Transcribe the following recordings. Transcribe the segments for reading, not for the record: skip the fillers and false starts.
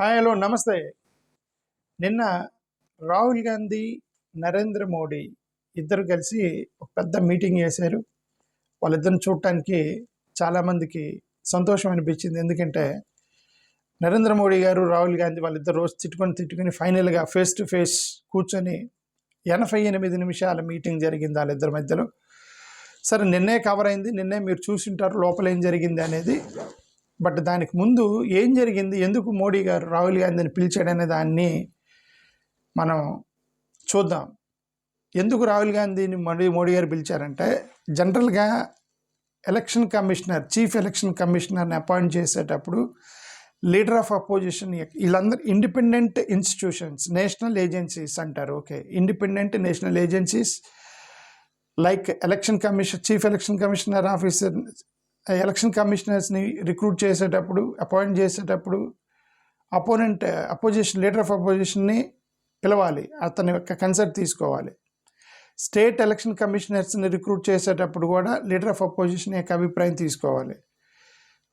Hi, hello, నమస్తే. నిన్న రాహుల్ గాంధీ, నరేంద్ర మోడీ ఇద్దరు కలిసి ఒక పెద్ద మీటింగ్ చేశారు. వాళ్ళిద్దరిని చూడటానికి చాలామందికి సంతోషం అనిపించింది. ఎందుకంటే నరేంద్ర మోడీ గారు, రాహుల్ గాంధీ వాళ్ళిద్దరు రోజు తిట్టుకొని ఫైనల్గా ఫేస్ టు ఫేస్ కూర్చొని 88 నిమిషాల మీటింగ్ జరిగింది వాళ్ళిద్దరి మధ్యలో. సరే, నిన్నే కవర్ అయింది, నిన్నే మీరు చూసింటారు లోపల ఏం జరిగింది అనేది. బట్ దానికి ముందు ఏం జరిగింది, ఎందుకు మోడీ గారు రాహుల్ గాంధీని పిలిచాడనే దాన్ని మనం చూద్దాం. ఎందుకు రాహుల్ గాంధీని మోడీ గారు పిలిచారంటే, జనరల్గా ఎలక్షన్ కమిషనర్, చీఫ్ ఎలక్షన్ కమిషనర్ని అపాయింట్ చేసేటప్పుడు లీడర్ ఆఫ్ అపోజిషన్, వీళ్ళందరూ ఇండిపెండెంట్ ఇన్స్టిట్యూషన్స్, నేషనల్ ఏజెన్సీస్ అంటారు. Okay, independent national agencies like election commission, chief election commissioner officer, election కమిషనర్స్ని రిక్రూట్ చేసేటప్పుడు, అపాయింట్ చేసేటప్పుడు అపోజిషన్ లీడర్ ఆఫ్ అపోజిషన్ని పిలవాలి, అతని యొక్క కన్సల్ట్ తీసుకోవాలి. స్టేట్ ఎలక్షన్ కమిషనర్స్ని రిక్రూట్ చేసేటప్పుడు కూడా లీడర్ ఆఫ్ అపోజిషన్ యొక్క అభిప్రాయం తీసుకోవాలి.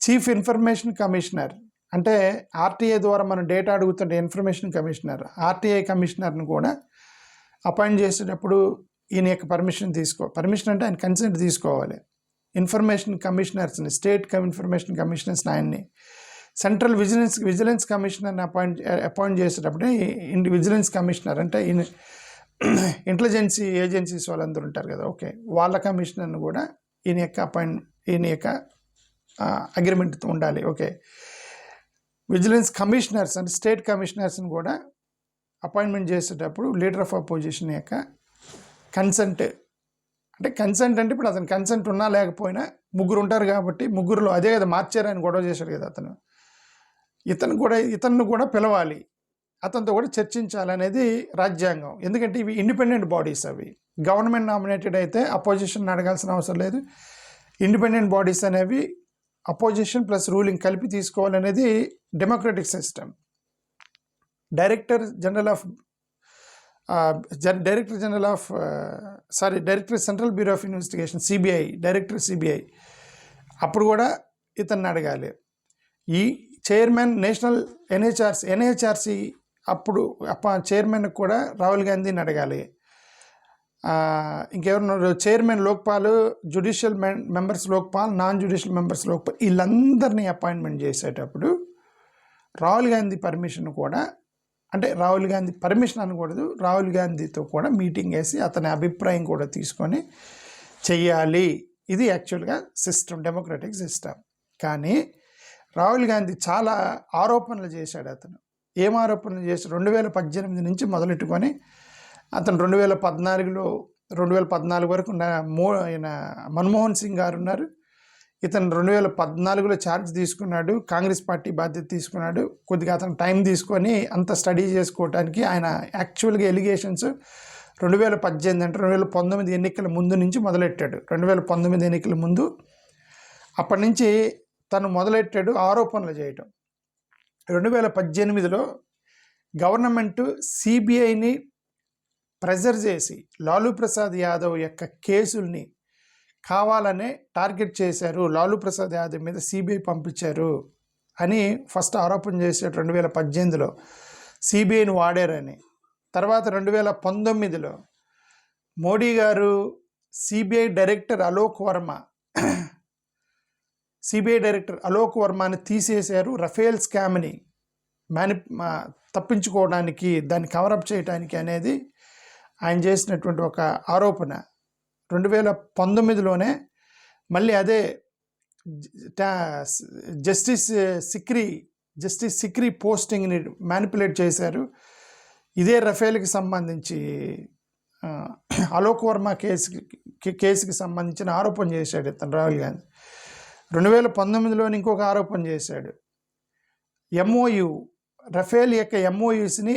చీఫ్ ఇన్ఫర్మేషన్ కమిషనర్ అంటే ఆర్టీఐ ద్వారా మనం డేటా అడుగుతుంటే ఇన్ఫర్మేషన్ కమిషనర్, ఆర్టీఐ కమిషనర్ని కూడా అపాయింట్ చేసేటప్పుడు ఈయన యొక్క పర్మిషన్ అంటే ఆయన కన్సెంట్ తీసుకోవాలి. ఇన్ఫర్మేషన్ కమిషనర్స్ని, స్టేట్ ఇన్ఫర్మేషన్ కమిషనర్స్ని, ఆయన్ని సెంట్రల్ విజిలెన్స్ కమిషనర్ని అపాయింట్ చేసేటప్పుడే విజిలెన్స్ కమిషనర్ అంటే ఇంటెలిజెన్సీ ఏజెన్సీస్ వాళ్ళందరూ ఉంటారు కదా, ఓకే, వాళ్ళ కమిషనర్ని కూడా ఈయన యొక్క అగ్రిమెంట్ ఉండాలి. ఓకే, విజిలెన్స్ కమిషనర్స్ అంటే స్టేట్ కమిషనర్స్ని కూడా అపాయింట్మెంట్ చేసేటప్పుడు లీడర్ ఆఫ్ అపోజిషన్ యొక్క కన్సెంట్ అంటే ఇప్పుడు అతను కన్సెంట్ ఉన్నా లేకపోయినా ముగ్గురు ఉంటారు కాబట్టి ముగ్గురులో అదే కదా మార్చారని గొడవ చేశాడు కదా అతను. ఇతన్ని కూడా పిలవాలి, అతనితో కూడా చర్చించాలనేది రాజ్యాంగం. ఎందుకంటే ఇవి ఇండిపెండెంట్ బాడీస్, అవి గవర్నమెంట్ నామినేటెడ్ అయితే అపోజిషన్ అడగాల్సిన అవసరం లేదు. ఇండిపెండెంట్ బాడీస్ అనేవి అపోజిషన్ ప్లస్ రూలింగ్ కలిపి తీసుకోవాలనేది democratic system. Director central bureau of investigation, CBI, director CBI అప్పుడు కూడా ఇతన్ని అడగాలి. ఈ చైర్మన్ నేషనల్ ఎన్హెచ్ఆర్సి అప్పుడు చైర్మన్ కూడా రాహుల్ గాంధీని అడగాలి. ఇంకెవరున్నారు, chairman Lokpal, judicial members Lokpal, non judicial members Lokpal, వీళ్ళందరినీ అపాయింట్మెంట్ చేసేటప్పుడు రాహుల్ గాంధీ పర్మిషన్ కూడా, అంటే రాహుల్ గాంధీ పర్మిషన్ అనకూడదు, రాహుల్ గాంధీతో కూడా మీటింగ్ వేసి అతని అభిప్రాయం కూడా తీసుకొని చెయ్యాలి. ఇది యాక్చువల్గా సిస్టమ్, డెమోక్రటిక్ సిస్టమ్. కానీ రాహుల్ గాంధీ చాలా ఆరోపణలు చేశాడు. అతను ఏం ఆరోపణలు చేశాడు, 2018 నుంచి మొదలెట్టుకొని అతను 2014 వరకు మన్మోహన్ సింగ్ గారు ఉన్నారు. ఇతను 2014లో ఛార్జ్ తీసుకున్నాడు, కాంగ్రెస్ పార్టీ బాధ్యత తీసుకున్నాడు. కొద్దిగా అతను టైం తీసుకొని అంత స్టడీ చేసుకోవడానికి ఆయన యాక్చువల్గా ఎలిగేషన్స్ 2018 అంటే 2019 ఎన్నికల ముందు నుంచి మొదలెట్టాడు. 2019 ఎన్నికల ముందు అప్పటి నుంచి తను మొదలెట్టాడు ఆరోపణలు చేయటం. 2018లో గవర్నమెంటు సిబిఐని ప్రెజర్ చేసి లాలూ ప్రసాద్ యాదవ్ యొక్క కేసుల్ని కావాలనే టార్గెట్ చేశారు, లాలూ ప్రసాద్ యాదవ్ మీద సిబిఐ పంపించారు అని ఫస్ట్ ఆరోపణ చేశాడు 2018లో, సిబిఐని వాడారని. తర్వాత 2019లో మోడీ గారు సిబిఐ డైరెక్టర్ అలోక్ వర్మని తీసేశారు, రఫేల్ స్కామ్ని తప్పించుకోవడానికి, దాన్ని కవరప్ చేయడానికి అనేది ఆయన చేసినటువంటి ఒక ఆరోపణ. 2019లోనే మళ్ళీ అదే జస్టిస్ సిక్రీ పోస్టింగ్ని మ్యానిపులేట్ చేశారు. ఇదే రఫేల్కి సంబంధించి అలోక్ వర్మ కేసుకి సంబంధించిన ఆరోపణ చేశాడు ఇతను రాహుల్ గాంధీ. 2019లోని ఇంకొక ఆరోపణ చేశాడు, రఫేల్ యొక్క ఎంఓయూస్ని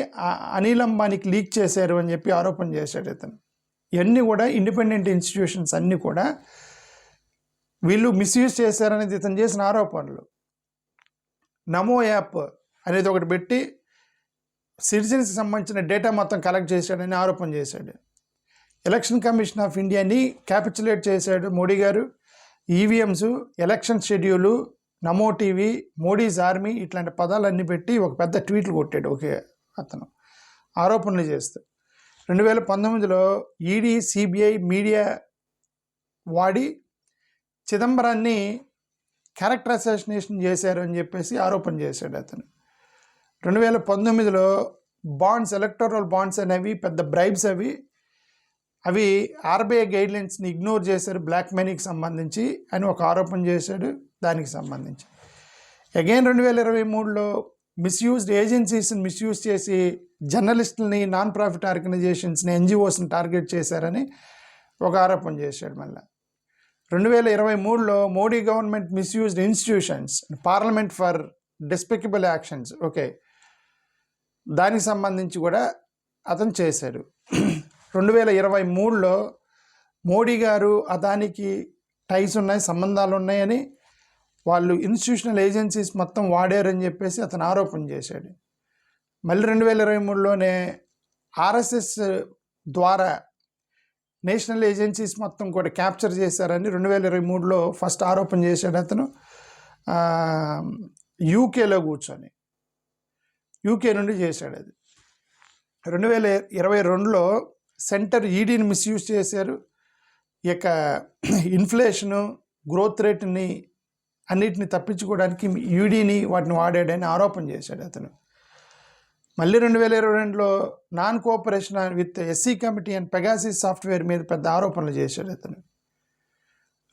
అనిల్ అంబానీకి లీక్ చేశారు అని చెప్పి ఆరోపణ చేశాడు ఇతను. ఇవన్నీ కూడా ఇండిపెండెంట్ ఇన్స్టిట్యూషన్స్ అన్నీ కూడా వీళ్ళు మిస్యూజ్ చేశారనేది ఇతను చేసిన ఆరోపణలు. నమో యాప్ అనేది ఒకటి పెట్టి సిటిజన్స్కి సంబంధించిన డేటా మొత్తం కలెక్ట్ చేశాడని ఆరోపణ చేశాడు. ఎలక్షన్ కమిషన్ ఆఫ్ ఇండియాని క్యాపిచులేట్ చేశాడు మోడీ గారు. ఈవీఎంస్, ఎలక్షన్ షెడ్యూలు, నమో టీవీ, మోడీస్ ఆర్మీ ఇట్లాంటి పదాలన్నీ పెట్టి ఒక పెద్ద ట్వీట్లు కొట్టాడు ఒకే అతను ఆరోపణలు చేస్తూ. 2019లో ఈడీ, సిబిఐ మీడియా వాడి చిదంబరాన్ని క్యారెక్టర్ అసాసినేషన్ చేశారు అని చెప్పేసి ఆరోపణ చేశాడు అతను. 2019లో బాండ్స్, ఎలక్టోరల్ బాండ్స్ అనేవి పెద్ద బ్రైబ్స్, అవి ఆర్బీఐ గైడ్లైన్స్ని ఇగ్నోర్ చేశారు బ్లాక్ మనీకి సంబంధించి అని ఒక ఆరోపణ చేశాడు. దానికి సంబంధించి అగైన్ 2023లో మిస్యూజ్డ్ ఏజెన్సీస్ని మిస్యూజ్ చేసి జర్నలిస్టులని, నాన్ ప్రాఫిట్ ఆర్గనైజేషన్స్ని, ఎన్జిఓస్ని టార్గెట్ చేశారని ఒక ఆరోపణ చేశాడు. మళ్ళీ 2023లో Modi government misused institutions, parliament for despicable actions, okay, దానికి సంబంధించి కూడా అతను చేశాడు. 2023లో మోడీ గారు అదానికి టైస్ ఉన్నాయి, సంబంధాలు ఉన్నాయని, వాళ్ళు ఇన్స్టిట్యూషనల్ ఏజెన్సీస్ మొత్తం వాడారని చెప్పేసి అతను ఆరోపణ చేశాడు. మళ్ళీ 2023లోనే ఆర్ఎస్ఎస్ ద్వారా నేషనల్ ఏజెన్సీస్ మొత్తం కూడా క్యాప్చర్ చేశారని 2023లో ఫస్ట్ ఆరోపణ చేశాడు అతను. యూకేలో కూర్చొని యూకే నుండి చేశాడు అది. 2022లో సెంటర్ ఈడీని మిస్యూజ్ చేశారు. ఇక ఇన్ఫ్లేషను, గ్రోత్ రేట్ని అన్నిటిని తప్పించుకోవడానికి ఈడీని వాటిని వాడాడని ఆరోపణ చేశాడు అతను. మళ్ళీ 2022లో non cooperation with SC committee and Pegasus software మీద పెద్ద ఆరోపణలు చేశాడు అతను.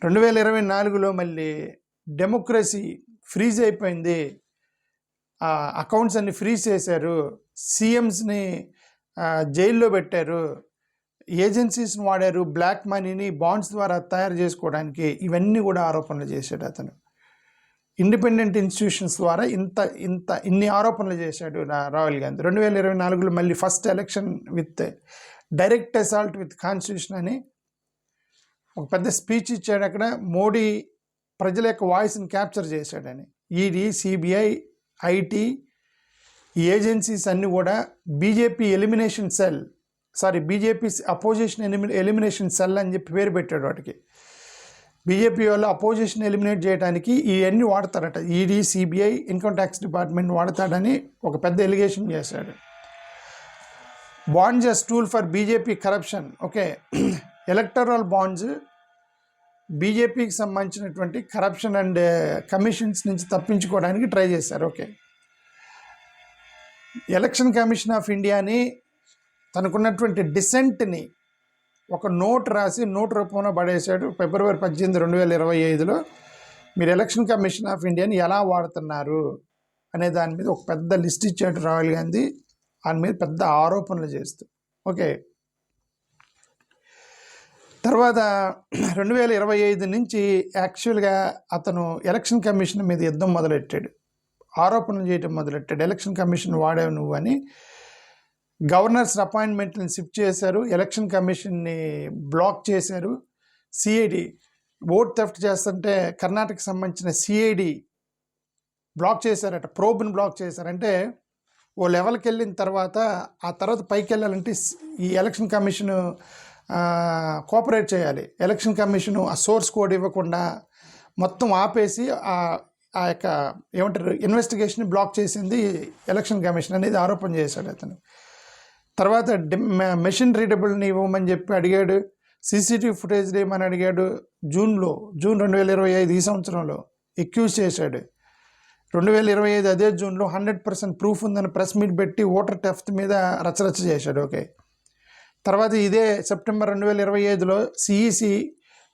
2024లో మళ్ళీ డెమోక్రసీ ఫ్రీజ్ అయిపోయింది, అకౌంట్స్ అన్ని ఫ్రీజ్ చేశారు, సీఎంస్ని జైల్లో పెట్టారు, ఏజెన్సీస్ని వాడారు, బ్లాక్ మనీని బాండ్స్ ద్వారా తయారు చేసుకోవడానికి, ఇవన్నీ కూడా ఆరోపణలు చేశాడు అతను. ఇండిపెండెంట్ ఇన్స్టిట్యూషన్స్ ద్వారా ఇన్ని ఆరోపణలు చేశాడు రాహుల్ గాంధీ. 2024లో మళ్ళీ first election with direct assault with constitution అని ఒక పెద్ద స్పీచ్ ఇచ్చాడు. అక్కడ మోడీ ప్రజల యొక్క వాయిస్ని క్యాప్చర్ చేశాడని. ఈడీ, సిబిఐ, ఐటీ, ఈ ఏజెన్సీస్ అన్నీ కూడా బీజేపీ అపోజిషన్ ఎలిమినేషన్ సెల్ అని చెప్పి పేరు పెట్టాడు వాటికి. బీజేపీ వాళ్ళు అపోజిషన్ ఎలిమినేట్ చేయడానికి ఇవన్నీ వాడతారట. ED, CBI, income tax department వాడతాడని ఒక పెద్ద ఎలిగేషన్ చేశాడు. Bonds as tool for BJP corruption, okay, electoral bonds బీజేపీకి సంబంధించినటువంటి కరప్షన్ అండ్ కమిషన్స్ నుంచి తప్పించుకోవడానికి ట్రై చేశారు. ఓకే, ఎలక్షన్ కమిషన్ ఆఫ్ ఇండియాని తనకున్నటువంటి డిసెంట్ని ఒక నోట్ రాసి నోట్ రూపంలో పడేశాడు. ఫిబ్రవరి 18, 2025లో మీరు ఎలక్షన్ కమిషన్ ఆఫ్ ఇండియాని ఎలా వాడుతున్నారు అనే దాని మీద ఒక పెద్ద లిస్ట్ ఇచ్చాడు రాహుల్ గాంధీ, దాని మీద పెద్ద ఆరోపణలు చేస్తూ. ఓకే, తర్వాత 2025 నుంచి యాక్చువల్గా అతను ఎలక్షన్ కమిషన్ మీద యుద్ధం మొదలెట్టాడు, ఆరోపణలు చేయడం మొదలెట్టాడు. ఎలక్షన్ కమిషన్ వాడావు నువ్వు అని. గవర్నర్స్ అపాయింట్మెంట్ని షిఫ్ట్ చేశారు, ఎలక్షన్ కమిషన్ని బ్లాక్ చేశారు. సిఐడి ఓట్ థెఫ్ట్ చేస్తుంటే కర్ణాటకకు సంబంధించిన సిఐడి బ్లాక్ చేశారట, ప్రోబ్ని బ్లాక్ చేశారంటే ఓ లెవెల్కి వెళ్ళిన తర్వాత ఆ తర్వాత పైకి వెళ్ళాలంటే ఈ ఎలక్షన్ కమిషను కోఆపరేట్ చేయాలి. ఎలక్షన్ కమిషను ఆ సోర్స్ కోడ్ ఇవ్వకుండా మొత్తం ఆపేసి ఆ యొక్క ఏమంటారు ఇన్వెస్టిగేషన్ బ్లాక్ చేసింది ఎలక్షన్ కమిషన్ అనేది ఆరోపణ చేశాడు అతను. తర్వాత మెషిన్ రీడబుల్ని ఇవ్వమని చెప్పి అడిగాడు, సీసీటీవీ ఫుటేజ్ ఇవ్వమని అడిగాడు. జూన్ 2025 ఈ సంవత్సరంలో ఎక్యూజ్ చేశాడు. 2025 అదే జూన్లో 100% ప్రూఫ్ ఉందని ప్రెస్ మీట్ పెట్టి ఓటర్ టెఫ్ట్ మీద రచరచ చేశాడు. ఓకే, తర్వాత ఇదే సెప్టెంబర్ 2025లో సిఈసి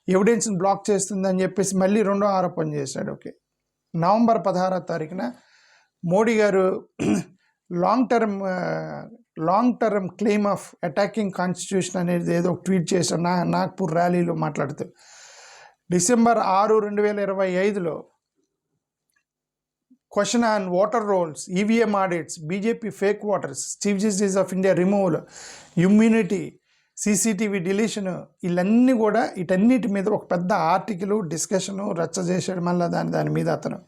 ఎవిడెన్స్ని బ్లాక్ చేస్తుందని చెప్పేసి మళ్ళీ రెండో ఆరోపణ చేశాడు. ఓకే, నవంబర్ 16వ తారీఖున మోడీ గారు long term claim of attacking constitution అనేది ఏదో ఒక ట్వీట్ చేశారు నాగ్పూర్ ర్యాలీలో మాట్లాడుతూ. డిసెంబర్ 6, 2025లో question on voter rolls, EVM audits, BJP fake voters, chief justice of India removal, immunity, CCTV deletion, వీళ్ళన్నీ కూడా వీటన్నిటి మీద ఒక పెద్ద ఆర్టికల్ డిస్కషను రచ్చ చేశాడు. మళ్ళీ దాని మీద అతను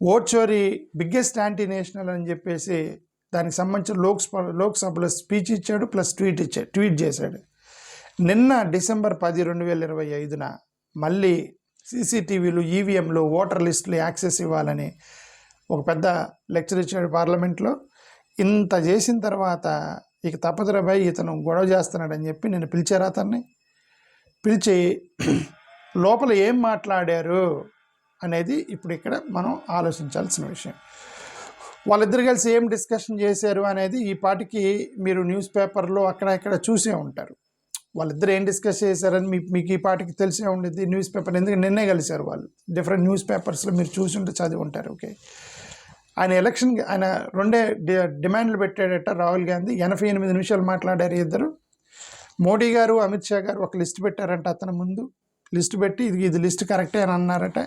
ఓట్ చోరీ బిగ్గెస్ట్ యాంటీ నేషనల్ అని చెప్పేసి దానికి సంబంధించిన లోక్సభలో స్పీచ్ ఇచ్చాడు, ప్లస్ ట్వీట్ చేశాడు. నిన్న డిసెంబర్ 10, 2025న మళ్ళీ సీసీటీవీలు, ఈవీఎంలు, ఓటర్ లిస్టులు యాక్సెస్ ఇవ్వాలని ఒక పెద్ద లెక్చర్ ఇచ్చాడు పార్లమెంట్లో. ఇంత చేసిన తర్వాత ఇక తప్పదురాబాయ్ ఇతను గొడవ చేస్తున్నాడని చెప్పి నేను పిలిచారు. అతన్ని పిలిచి లోపల ఏం మాట్లాడారు అనేది ఇప్పుడు ఇక్కడ మనం ఆలోచించాల్సిన విషయం. వాళ్ళిద్దరు కలిసి ఏం డిస్కషన్ చేశారు అనేది ఈ పాటికి మీరు న్యూస్ పేపర్లో అక్కడ ఇక్కడ చూసే ఉంటారు. వాళ్ళిద్దరు ఏం డిస్కస్ చేశారని మీకు ఈ పాటికి తెలిసే ఉండేది న్యూస్ పేపర్, ఎందుకంటే నిన్నే కలిశారు వాళ్ళు. డిఫరెంట్ న్యూస్ పేపర్స్లో మీరు చూసి ఉంటే చదివి ఉంటారు. ఓకే, ఆయన ఎలక్షన్కి ఆయన రెండే డిమాండ్లు పెట్టాడట రాహుల్ గాంధీ. 88 నిమిషాలు మాట్లాడారు ఇద్దరు. మోడీ గారు, అమిత్ షా గారు ఒక లిస్ట్ పెట్టారంట అతని ముందు. లిస్ట్ పెట్టి ఇది లిస్ట్ కరెక్టే అని అన్నారట.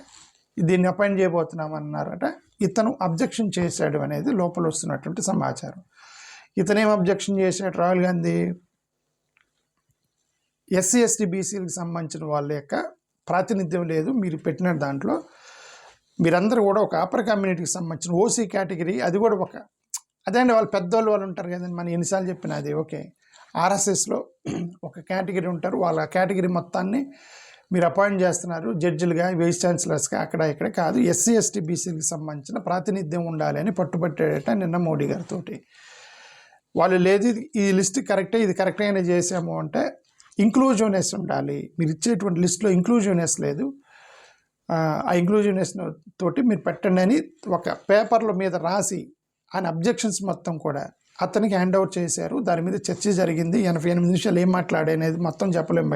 దీన్ని అపాయింట్ చేయబోతున్నామన్నారట. ఇతను అబ్జెక్షన్ చేశాడు అనేది లోపల వస్తున్నటువంటి సమాచారం. ఇతనేం అబ్జెక్షన్ చేశాడు రాహుల్ గాంధీ? ఎస్సీ ఎస్టీ బీసీలకు సంబంధించిన వాళ్ళ యొక్క ప్రాతినిధ్యం లేదు మీరు పెట్టిన దాంట్లో. మీరందరూ కూడా ఒక అప్పర్ కమ్యూనిటీకి సంబంధించిన ఓసీ కేటగిరీ, అది కూడా అదే అండి వాళ్ళు పెద్దోళ్ళు వాళ్ళు ఉంటారు కదండి, మనం ఎన్నిసార్లు చెప్పిన అది. ఓకే, ఆర్ఎస్ఎస్లో ఒక కేటగిరీ ఉంటారు, వాళ్ళ కేటగిరీ మొత్తాన్ని మీరు అపాయింట్ చేస్తున్నారు జడ్జిలుగా, వైస్ ఛాన్సలర్స్గా, అక్కడ ఇక్కడ కాదు. ఎస్సీ ఎస్టీ బీసీలకు సంబంధించిన ప్రాతినిధ్యం ఉండాలి అని పట్టుబట్టాడట నిన్న మోడీ గారితో. వాళ్ళు లేదు ఈ లిస్ట్ కరెక్టే, ఇది కరెక్ట్గానే చేసాము అంటే ఇంక్లూజివ్నెస్ ఉండాలి. మీరు ఇచ్చేటువంటి లిస్ట్లో ఇంక్లూజివ్నెస్ లేదు, ఆ ఇంక్లూజివ్నెస్ తోటి మీరు పెట్టండి అని ఒక పేపర్ల మీద రాసి ఆయన అబ్జెక్షన్స్ మొత్తం కూడా అతనికి హ్యాండ్ ఓవర్ చేశారు. దాని మీద చర్చ జరిగింది. 88 నిమిషాలు ఏం మాట్లాడనేది మొత్తం చెప్పలేము,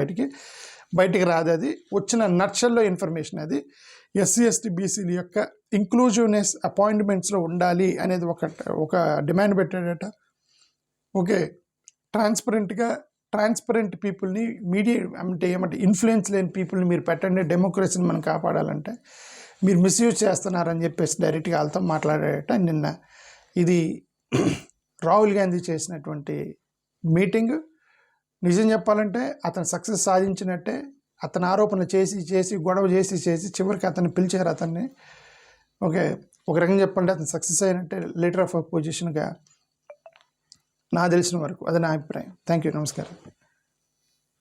బయటికి రాదు. అది వచ్చిన నట్షల్లో ఇన్ఫర్మేషన్. అది ఎస్సీ ఎస్టీ బీసీల యొక్క ఇంక్లూజివ్నెస్ అపాయింట్మెంట్స్లో ఉండాలి అనేది ఒక డిమాండ్ పెట్టాడట. ఓకే, ట్రాన్స్పరెంట్ పీపుల్ని, మీడియా ఏమంటే ఇన్ఫ్లుయెన్స్ లేని పీపుల్ని మీరు పెట్టండి, డెమోక్రసీని మనం కాపాడాలంటే మీరు మిస్యూజ్ చేస్తున్నారని చెప్పేసి డైరెక్ట్గా వాళ్ళతో మాట్లాడాడట నిన్న. ఇది రాహుల్ గాంధీ చేసినటువంటి మీటింగ్. నిజం చెప్పాలంటే అతను సక్సెస్ సాధించినట్టే. అతను ఆరోపణలు చేసి గొడవ చేసి చివరికి అతన్ని పిలిచారు అతన్ని. ఓకే, ఒక రకంగా చెప్పాలంటే అతను సక్సెస్ అయినట్టే లీడర్ ఆఫ్ అపోజిషన్గా నాకు తెలిసిన వరకు. అది నా అభిప్రాయం. థ్యాంక్ యూ, నమస్కారం.